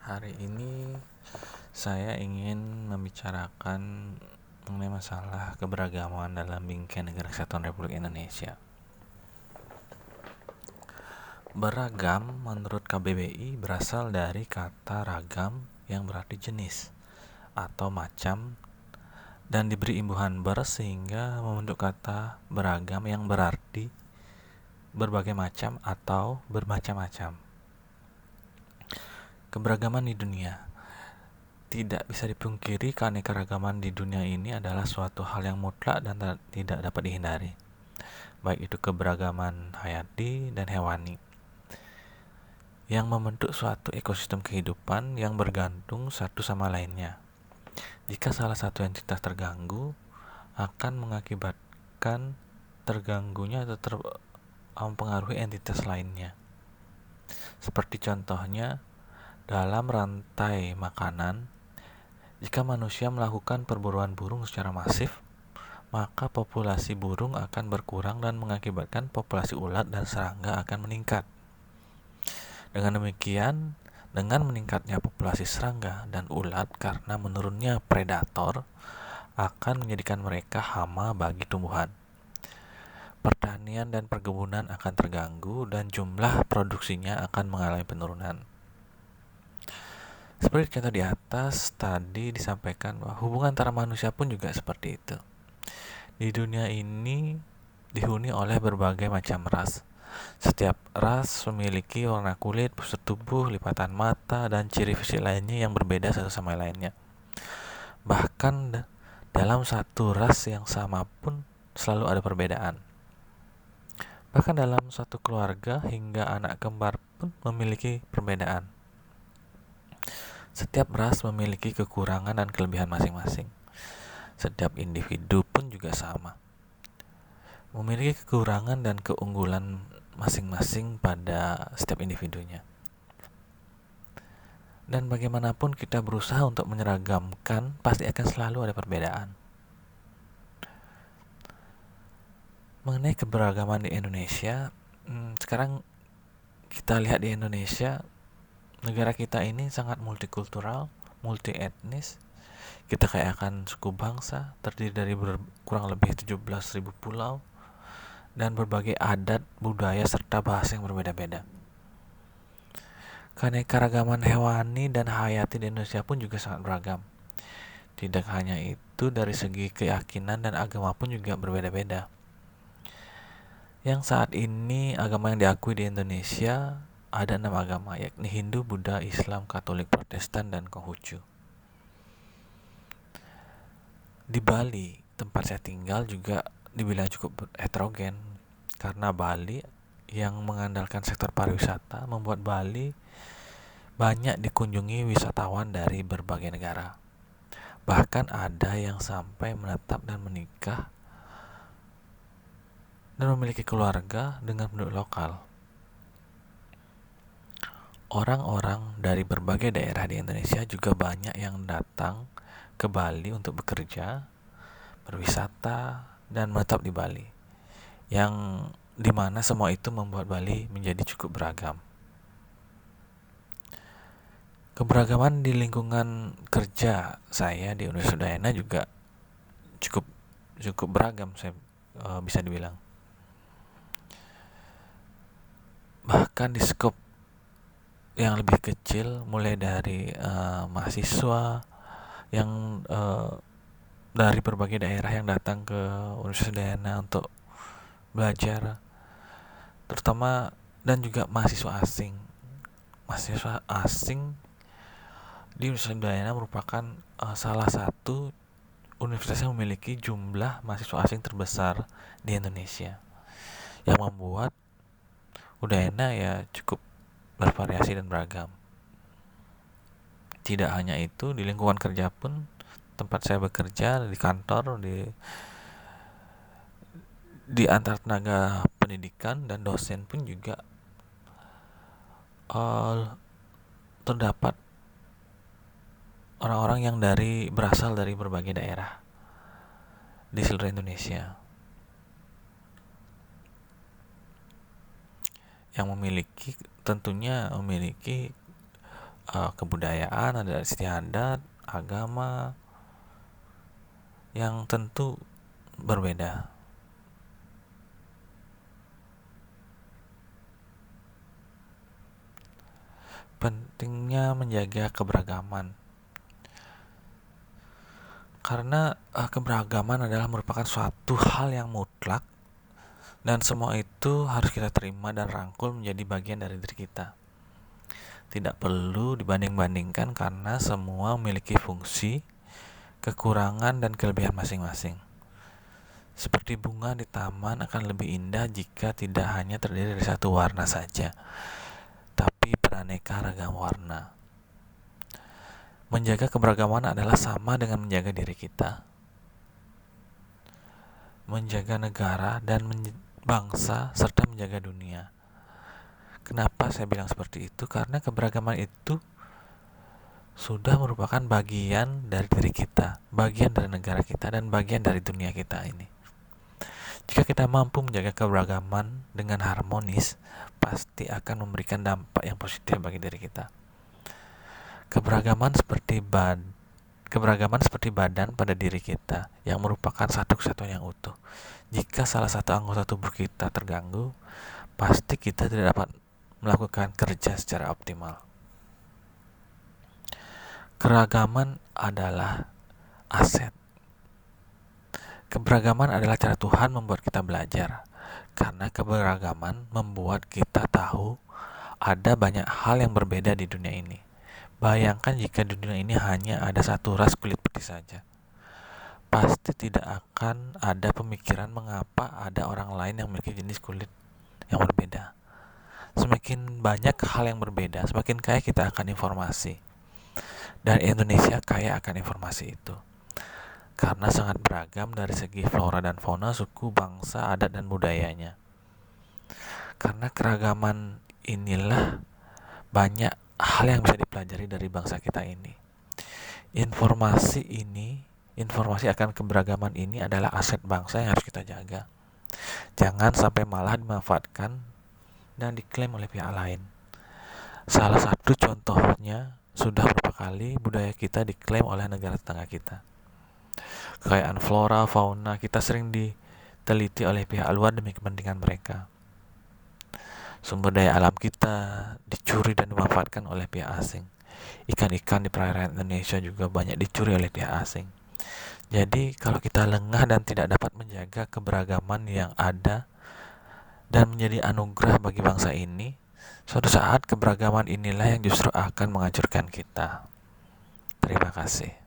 Hari ini saya ingin membicarakan mengenai masalah keberagaman dalam Bingkai Negara Kesatuan Republik Indonesia. Beragam menurut KBBI berasal dari kata ragam yang berarti jenis atau macam dan diberi imbuhan ber sehingga membentuk kata beragam yang berarti berbagai macam atau bermacam-macam. Keberagaman di dunia. Tidak bisa dipungkiri keanekaragaman di dunia ini adalah suatu hal yang mutlak dan tidak dapat dihindari, baik itu keberagaman hayati dan hewani, yang membentuk suatu ekosistem kehidupan yang bergantung satu sama lainnya. Jika salah satu entitas terganggu, akan mengakibatkan terganggunya atau mempengaruhi entitas lainnya. Seperti contohnya, dalam rantai makanan, jika manusia melakukan perburuan burung secara masif, maka populasi burung akan berkurang dan mengakibatkan populasi ulat dan serangga akan meningkat. Dengan demikian, dengan meningkatnya populasi serangga dan ulat karena menurunnya predator, akan menjadikan mereka hama bagi tumbuhan. Pertanian dan perkebunan akan terganggu dan jumlah produksinya akan mengalami penurunan. Seperti contoh di atas tadi disampaikan bahwa hubungan antara manusia pun juga seperti itu. Di dunia ini dihuni oleh berbagai macam ras. Setiap ras memiliki warna kulit, postur tubuh, lipatan mata, dan ciri fisik lainnya yang berbeda satu sama lainnya. Bahkan dalam satu ras yang sama pun selalu ada perbedaan. Bahkan dalam satu keluarga hingga anak kembar pun memiliki perbedaan. Setiap ras memiliki kekurangan dan kelebihan masing-masing. Setiap individu pun juga sama, memiliki kekurangan dan keunggulan masing-masing pada setiap individunya. Dan bagaimanapun kita berusaha untuk menyeragamkan, pasti akan selalu ada perbedaan. Mengenai keberagaman di Indonesia, sekarang kita lihat di Indonesia, negara kita ini sangat multikultural, multi etnis. Kita kaya akan suku bangsa, terdiri dari kurang lebih 17.000 pulau dan berbagai adat, budaya, serta bahasa yang berbeda-beda. Keanekaragaman hewani dan hayati di Indonesia pun juga sangat beragam. Tidak hanya itu, dari segi keyakinan dan agama pun juga berbeda-beda. Yang saat ini agama yang diakui di Indonesia ada 6 agama, yakni Hindu, Buddha, Islam, Katolik, Protestan, dan Konghucu. Di Bali, tempat saya tinggal, juga dibilang cukup heterogen, karena Bali yang mengandalkan sektor pariwisata membuat Bali banyak dikunjungi wisatawan dari berbagai negara. Bahkan ada yang sampai menetap dan menikah dan memiliki keluarga dengan penduduk lokal. Orang-orang dari berbagai daerah di Indonesia juga banyak yang datang ke Bali untuk bekerja, berwisata, dan menetap di Bali, yang dimana semua itu membuat Bali menjadi cukup beragam. Keberagaman di lingkungan kerja saya di Universitas Udayana juga cukup beragam, saya bisa dibilang. Bahkan di skop yang lebih kecil, mulai dari mahasiswa yang dari berbagai daerah yang datang ke Universitas Udayana untuk belajar, terutama, dan juga mahasiswa asing. Mahasiswa asing di Universitas Udayana merupakan salah satu universitas yang memiliki jumlah mahasiswa asing terbesar di Indonesia, yang membuat Udayana ya cukup bervariasi dan beragam. Tidak hanya itu, di lingkungan kerja pun, tempat saya bekerja, di kantor, di antar tenaga pendidikan dan dosen pun juga terdapat orang-orang yang berasal dari berbagai daerah di seluruh Indonesia, yang tentunya memiliki kebudayaan, ada istiadat, agama yang tentu berbeda. Pentingnya menjaga keberagaman, karena keberagaman adalah merupakan suatu hal yang mutlak dan semua itu harus kita terima dan rangkul menjadi bagian dari diri kita. Tidak perlu dibanding-bandingkan karena semua memiliki fungsi, kekurangan, dan kelebihan masing-masing. Seperti bunga di taman akan lebih indah jika tidak hanya terdiri dari satu warna saja, tapi beraneka ragam warna. Menjaga keberagaman adalah sama dengan menjaga diri kita, menjaga negara dan bangsa, serta menjaga dunia. Kenapa saya bilang seperti itu? Karena keberagaman itu sudah merupakan bagian dari diri kita, bagian dari negara kita, dan bagian dari dunia kita ini. Jika kita mampu menjaga keberagaman dengan harmonis, pasti akan memberikan dampak yang positif bagi diri kita. Keberagaman seperti badan pada diri kita yang merupakan satu kesatuan yang utuh. Jika salah satu anggota tubuh kita terganggu, pasti kita tidak dapat melakukan kerja secara optimal. Keragaman adalah aset. Keberagaman adalah cara Tuhan membuat kita belajar, karena keberagaman membuat kita tahu ada banyak hal yang berbeda di dunia ini. Bayangkan jika di dunia ini hanya ada satu ras kulit putih saja. Pasti tidak akan ada pemikiran mengapa ada orang lain yang memiliki jenis kulit yang berbeda. Semakin banyak hal yang berbeda, semakin kaya kita akan informasi. Dan Indonesia kaya akan informasi itu, karena sangat beragam dari segi flora dan fauna, suku, bangsa, adat, dan budayanya. Karena keragaman inilah banyak hal yang bisa dipelajari dari bangsa kita ini. Informasi akan keberagaman ini adalah aset bangsa yang harus kita jaga. Jangan sampai malah dimanfaatkan dan diklaim oleh pihak lain. Salah satu contohnya, sudah beberapa kali budaya kita diklaim oleh negara tetangga kita. Kekayaan flora, fauna kita sering diteliti oleh pihak luar demi kepentingan mereka. Sumber daya alam kita dicuri dan dimanfaatkan oleh pihak asing. Ikan-ikan di perairan Indonesia juga banyak dicuri oleh pihak asing. Jadi kalau kita lengah dan tidak dapat menjaga keberagaman yang ada dan menjadi anugerah bagi bangsa ini, suatu saat keberagaman inilah yang justru akan menghancurkan kita. Terima kasih.